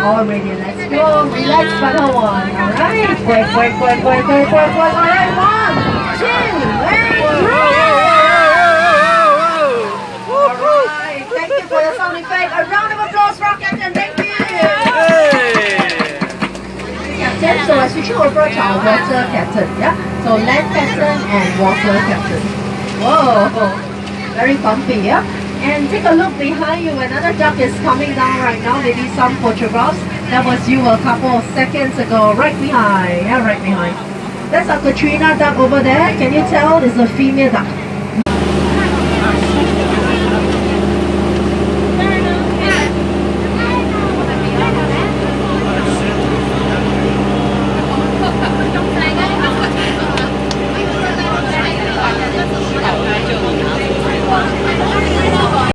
All ready, let's go. Relax, brother one. Alright. Quick. Alright, 1, 2, and Alright, thank you for your sound effect. A round of applause for our captain. Thank you. Captain, so we're switching over to our water captain. Yeah. So land captain and water captain. Whoa, very comfy. Yeah. And take a look behind you. Another duck is coming down right now. Maybe some photographs. That was you a couple of seconds ago. Right behind. Yeah, right behind. That's our Katrina duck over there. Can you tell it's a female duck?